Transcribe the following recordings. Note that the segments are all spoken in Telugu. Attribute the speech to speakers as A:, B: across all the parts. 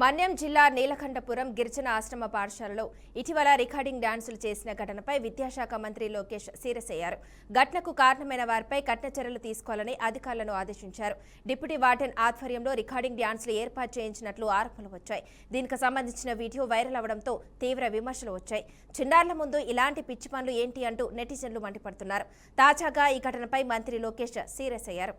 A: మన్యం జిల్లా నీలకంఠపురం గిరిజన ఆశ్రమ పాఠశాలలో ఇటీవల రికార్డింగ్ డాన్సులు చేసిన ఘటనపై విద్యాశాఖ మంత్రి లోకేష్ సీరియస్ అయ్యారు. ఘటనకు కారణమైన వారిపై కఠిన చర్యలు తీసుకోవాలని అధికారులను ఆదేశించారు. డిప్యూటీ వార్డెన్ ఆధ్వర్యంలో రికార్డింగ్ డాన్సులు ఏర్పాటు చేయించినట్లు ఆరోపణలు వచ్చాయి. దీనికి సంబంధించిన వీడియో వైరల్ అవడంతో తీవ్ర విమర్శలు వచ్చాయి. చిన్నారుల ముందు ఇలాంటి పిచ్చి పనులు ఏంటి అంటూ నెటిజన్లు మండిపడుతున్నారు. తాజాగా ఈ ఘటనపై మంత్రి లోకేష్ సీరియస్ అయ్యారు.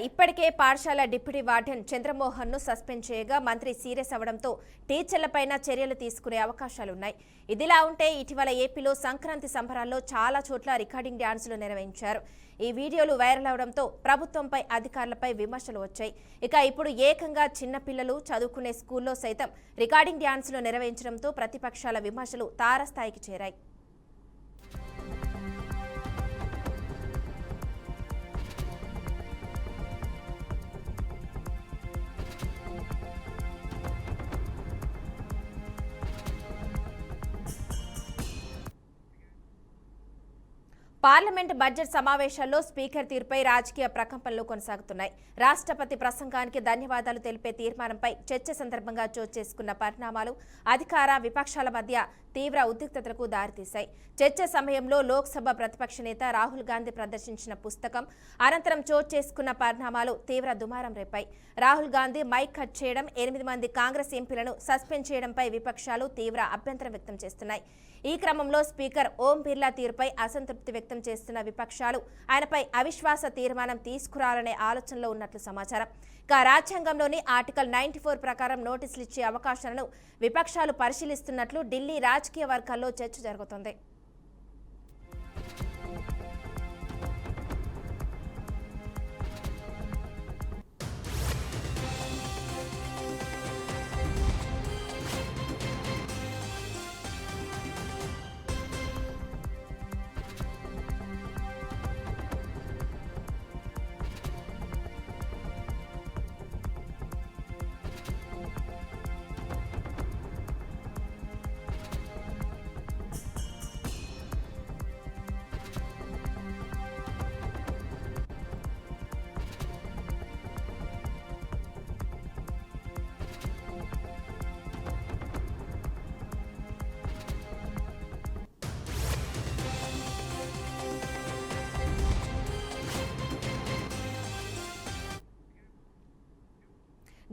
A: ఇప్పటికే పాఠశాల డిప్యూటీ వార్డెన్ చంద్రమోహన్ ను సస్పెండ్ చేయగా మంత్రి సీరియస్ అవడంతో టీచర్లపైన చర్యలు తీసుకునే అవకాశాలున్నాయి. ఇదిలా ఉంటే ఇటీవల ఏపీలో సంక్రాంతి సంబరాల్లో చాలా చోట్ల రికార్డింగ్ డాన్సులు నిర్వహించారు. ఈ వీడియోలు వైరల్ అవడంతో ప్రభుత్వంపై అధికారులపై విమర్శలు వచ్చాయి. ఇప్పుడు ఏకంగా చిన్నపిల్లలు చదువుకునే స్కూల్లో సైతం రికార్డింగ్ డాన్సులు నిర్వహించడంతో ప్రతిపక్షాల విమర్శలు తారస్థాయికి చేరాయి. పార్లమెంట్ బడ్జెట్ సమావేశాల్లో స్పీకర్ తీరుపై రాజకీయ ప్రకంపనలు కొనసాగుతున్నాయి. రాష్ట్రపతి ప్రసంగానికి ధన్యవాదాలు తెలిపే తీర్మానంపై చర్చ సందర్భంగా చోటు చేసుకున్న పరిణామాలు అధికార విపక్షాల మధ్య తీవ్ర ఉద్రిక్తతలకు దారితీశాయి. చర్చ సమయంలో లోక్సభ ప్రతిపక్ష నేత రాహుల్ గాంధీ ప్రదర్శించిన పుస్తకం అనంతరం చోటు చేసుకున్న పరిణామాలు తీవ్ర దుమారం రేపాయి. రాహుల్ గాంధీ మైక్ కట్ చేయడం, 8 మంది కాంగ్రెస్ ఎంపీలను సస్పెండ్ చేయడంపై విపక్షాలు తీవ్ర అభ్యంతరం వ్యక్తం చేస్తున్నాయి. ఈ క్రమంలో స్పీకర్ ఓం బిర్లా తీరుపై అసంతృప్తి వ్యక్తం చేస్తున్న విపక్షాలు ఆయనపై అవిశ్వాస తీర్మానం తీసుకురావాలనే ఆలోచనలో ఉన్నట్లు సమాచారం. రాజ్యాంగంలోని ఆర్టికల్ 94 ప్రకారం నోటీసులు ఇచ్చే అవకాశాలను విపక్షాలు పరిశీలిస్తున్నట్లు ఢిల్లీ రాజకీయ వర్గాల్లో చర్చ జరుగుతోంది.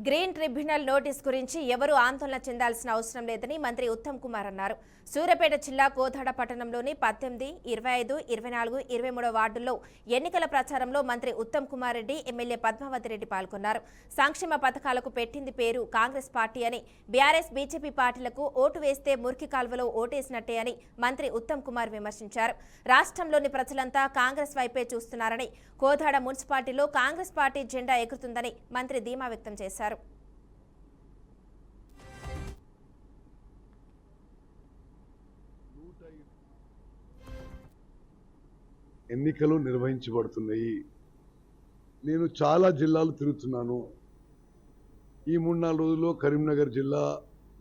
A: గ్రీన్ ట్రిబ్యునల్ నోటీస్ గురించి ఎవరూ ఆందోళన చెందాల్సిన అవసరం లేదని మంత్రి ఉత్తమ్ కుమార్ అన్నారు. సూర్యాపేట జిల్లా కోదాడ పట్టణంలోని 18, 25, 24, 23 వార్డుల్లో ఎన్నికల ప్రచారంలో మంత్రి ఉత్తమ్ కుమార్ రెడ్డి, ఎమ్మెల్యే పద్మావతి రెడ్డి పాల్గొన్నారు. సంక్షేమ పథకాలకు పెట్టింది పేరు కాంగ్రెస్ పార్టీ అని, బీఆర్ఎస్ బీజేపీ పార్టీలకు ఓటు వేస్తే మురికి కాల్వలో ఓటేసినట్టే అని మంత్రి ఉత్తమ్ కుమార్ విమర్శించారు. రాష్ట్రంలోని ప్రజలంతా కాంగ్రెస్ వైపే చూస్తున్నారని, కోదాడ మున్సిపాలిటీలో కాంగ్రెస్ పార్టీ జెండా ఎగురుతుందని మంత్రి ధీమా వ్యక్తం చేశారు.
B: ఎన్నికలు నిర్వహించబడుతున్నాయి. నేను చాలా జిల్లాలు తిరుగుతున్నాను. ఈ 3-4 రోజుల్లో కరీంనగర్ జిల్లా,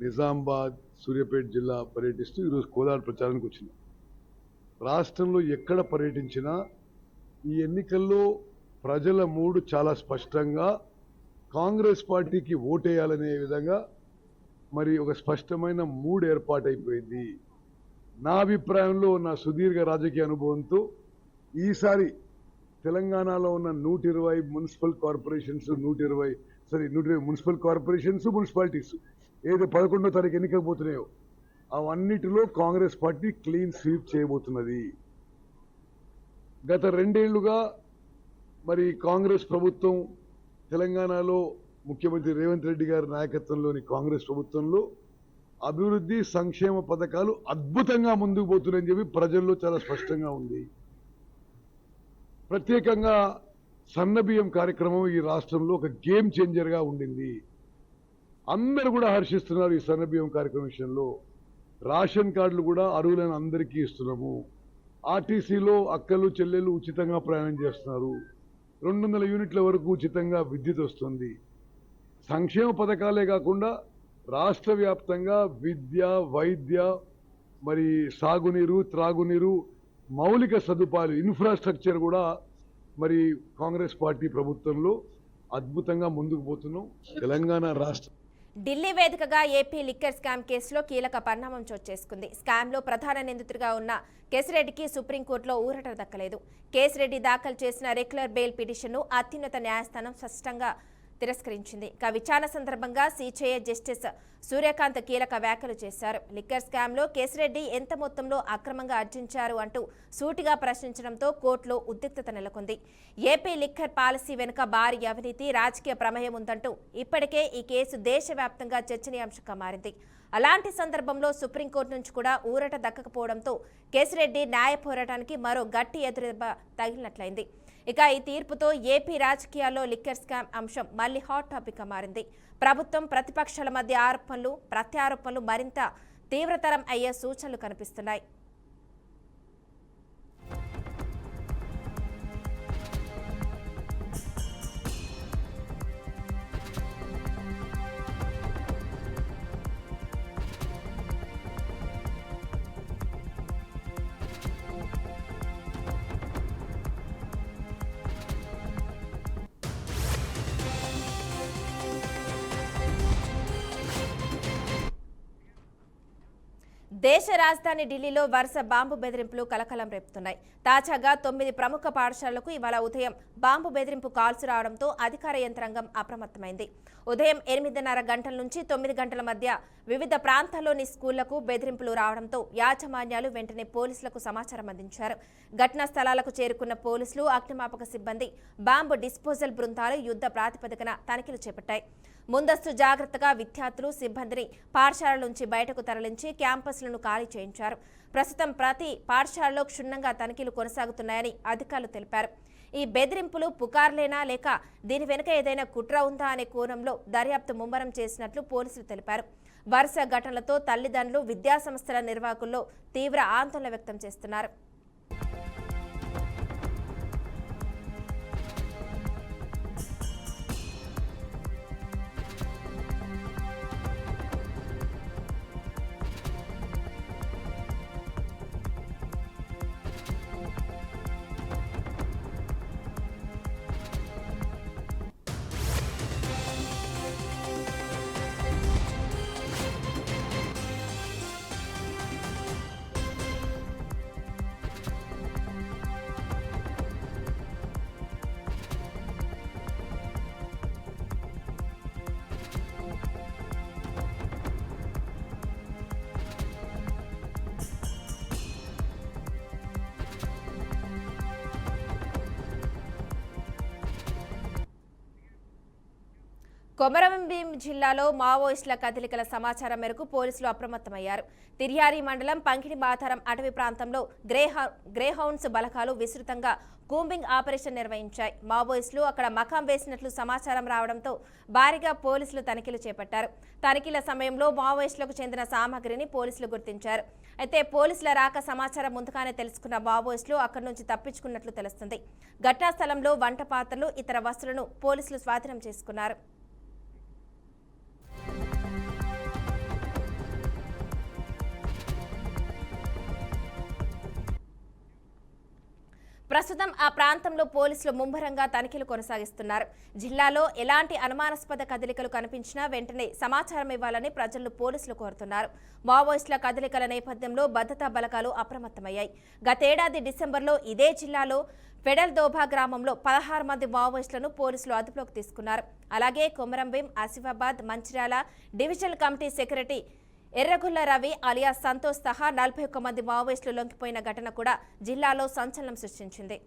B: నిజామాబాద్, సూర్యాపేట జిల్లా పర్యటిస్తూ ఈరోజు కోదాడ ప్రచారానికి వచ్చిన. రాష్ట్రంలో ఎక్కడ పర్యటించినా ఈ ఎన్నికల్లో ప్రజల మూడు చాలా స్పష్టంగా కాంగ్రెస్ పార్టీకి ఓటేయాలనే విధంగా మరి ఒక స్పష్టమైన మూడు ఏర్పాటైపోయింది. నా అభిప్రాయంలో, నా సుదీర్ఘ రాజకీయ అనుభవంతో ఈసారి తెలంగాణలో ఉన్న 120 municipal corporations, 120 municipal corporations, municipalities ఏదో 11వ తారీఖు ఎన్నికలు పోతున్నాయో అవన్నిటిలో కాంగ్రెస్ పార్టీ క్లీన్ స్వీప్ చేయబోతున్నది. గత 2 ఏళ్లుగా మరి కాంగ్రెస్ ప్రభుత్వం తెలంగాణలో ముఖ్యమంత్రి రేవంత్ రెడ్డి గారి నాయకత్వంలోని కాంగ్రెస్ ప్రభుత్వంలో అభివృద్ధి, సంక్షేమ పథకాలు అద్భుతంగా ముందుకు పోతున్నాయని చెప్పి ప్రజల్లో చాలా స్పష్టంగా ఉంది. ప్రత్యేకంగా సన్నబియ్యం కార్యక్రమం ఈ రాష్ట్రంలో ఒక గేమ్ చేంజర్గా ఉండింది. అందరూ కూడా హర్షిస్తున్నారు ఈ సన్నబియ్యం కార్యక్రమం విషయంలో. రేషన్ కార్డులు కూడా అర్హులైన అందరికీ ఇస్తున్నాము. ఆర్టీసీలో అక్కలు చెల్లెలు ఉచితంగా ప్రయాణం చేస్తున్నారు. 200 యూనిట్ల వరకు ఉచితంగా విద్యుత్ వస్తుంది. సంక్షేమ పథకాలే కాకుండా రాష్ట్ర వ్యాప్తంగా విద్య, వైద్య, మరి సాగునీరు, త్రాగునీరు, మౌలిక సదుపాయాలు, ఇన్ఫ్రాస్ట్రక్చర్ కూడా మరి కాంగ్రెస్ పార్టీ ప్రభుత్వంలో అద్భుతంగా ముందుకు పోతున్నాం. తెలంగాణ రాష్ట్ర
A: ఢిల్లీ వేదికగా ఏపీ లిక్కర్ స్కామ్ కేసులో కీలక పరిణామం చోటు చేసుకుంది. స్కామ్లో ప్రధాన నిందితుడిగా ఉన్న కేసిరెడ్డికి సుప్రీంకోర్టులో ఊరట దక్కలేదు. కేసిరెడ్డి దాఖలు చేసిన రెగ్యులర్ బెయిల్ పిటిషన్ను అత్యున్నత న్యాయస్థానం స్పష్టంగా తిరస్కరించింది. ఇక విచారణ సందర్భంగా సిజేఐ జస్టిస్ సూర్యకాంత్ కీలక వ్యాఖ్యలు చేశారు. లిక్కర్ స్కామ్లో కేసిరెడ్డి ఎంత మొత్తంలో అక్రమంగా ఆర్జించారు అంటూ సూటిగా ప్రశ్నించడంతో కోర్టులో ఉద్రిక్తత నెలకొంది. ఏపీ లిక్కర్ పాలసీ వెనుక భారీ అవినీతి, రాజకీయ ప్రమేయం ఉందంటూ ఇప్పటికే ఈ కేసు దేశవ్యాప్తంగా చర్చనీయాంశంగా మారింది. అలాంటి సందర్భంలో సుప్రీంకోర్టు నుంచి కూడా ఊరట దక్కకపోవడంతో కేసిరెడ్డి న్యాయ పోరాటానికి మరో గట్టి ఎదురుదెబ్బ తగిలినట్లయింది. ఇక ఈ తీర్పుతో ఏపీ రాజకీయాల్లో లిక్కర్ స్కామ్ అంశం మళ్లీ హాట్ టాపిక్ గా మారింది. ప్రభుత్వం, ప్రతిపక్షాల మధ్య ఆరోపణలు, ప్రత్యారోపణలు మరింత తీవ్రతరం అయ్యే సూచనలు కనిపిస్తున్నాయి. దేశ రాజధాని ఢిల్లీలో వరుస బాంబు బెదిరింపులు కలకలం రేపుతున్నాయి. తాజాగా 9 ప్రముఖ పాఠశాలలకు ఇవాళ ఉదయం బాంబు బెదిరింపు కాల్స్ రావడంతో అధికార యంత్రాంగం అప్రమత్తమైంది. ఉదయం 8:30 గంటల నుంచి 9 గంటల మధ్య వివిధ ప్రాంతాల్లోని స్కూళ్లకు బెదిరింపులు రావడంతో యాజమాన్యాలు వెంటనే పోలీసులకు సమాచారం అందించారు. ఘటనా స్థలాలకు చేరుకున్న పోలీసులు, అగ్నిమాపక సిబ్బంది, బాంబు డిస్పోజల్ బృందాలు యుద్ధ ప్రాతిపదికన తనిఖీలు చేపట్టాయి. ముందస్తు జాగ్రత్తగా విద్యార్థులు, సిబ్బందిని పాఠశాల నుంచి బయటకు తరలించి క్యాంపస్లను ఖాళీ చేయించారు. ప్రస్తుతం ప్రతి పాఠశాలలో క్షుణ్ణంగా తనిఖీలు కొనసాగుతున్నాయని అధికారులు తెలిపారు. ఈ బెదిరింపులు పుకార్లేనా లేక దీని వెనుక ఏదైనా కుట్ర ఉందా అనే కోణంలో దర్యాప్తు ముమ్మరం చేసినట్లు పోలీసులు తెలిపారు. వరుస ఘటనలతో తల్లిదండ్రులు, విద్యాసంస్థల నిర్వాహకుల్లో తీవ్ర ఆందోళన వ్యక్తం చేస్తున్నారు. కొమరంభీం జిల్లాలో మావోయిస్టుల కదలికల సమాచారం మేరకు పోలీసులు అప్రమత్తమయ్యారు. తిర్యారి మండలం పంకిడి బాతారం అటవీ ప్రాంతంలో గ్రేహౌండ్స్ బలగాలు విస్తృతంగా కూంబింగ్ ఆపరేషన్ నిర్వహించాయి. మావోయిస్టులు అక్కడ మకాం వేసినట్లు సమాచారం రావడంతో భారీగా పోలీసులు తనిఖీలు చేపట్టారు. తనిఖీల సమయంలో మావోయిస్టులకు చెందిన సామాగ్రిని పోలీసులు గుర్తించారు. అయితే పోలీసుల రాక సమాచారం ముందుగానే తెలుసుకున్న మావోయిస్టులు అక్కడి నుంచి తప్పించుకున్నట్లు తెలుస్తుంది. ఘటనా స్థలంలో వంట పాత్రలు, ఇతర వస్తువులను పోలీసులు స్వాధీనం చేసుకున్నారు. ప్రస్తుతం ఆ ప్రాంతంలో పోలీసులు ముమ్మరంగా తనిఖీలు కొనసాగిస్తున్నారు. జిల్లాలో ఎలాంటి అనుమానాస్పద కదలికలు కనిపించినా వెంటనే సమాచారం ఇవ్వాలని ప్రజలను పోలీసులు కోరుతున్నారు. మావోయిస్టుల కదలికల నేపథ్యంలో భద్రతా బలగాలు అప్రమత్తమయ్యాయి. గతేడాది డిసెంబర్లో ఇదే జిల్లాలో ఫెడల్దోబా గ్రామంలో 16 మంది మావోయిస్టులను పోలీసులు అదుపులోకి తీసుకున్నారు. అలాగే Komaram Bheem, Asifabad, Mancherial divisional committee secretary Erragulla Ravi alias Santosh సహా 41 మంది మావోయిస్టులు లొంగిపోయిన ఘటన కూడా జిల్లాలో సంచలనం సృష్టించింది.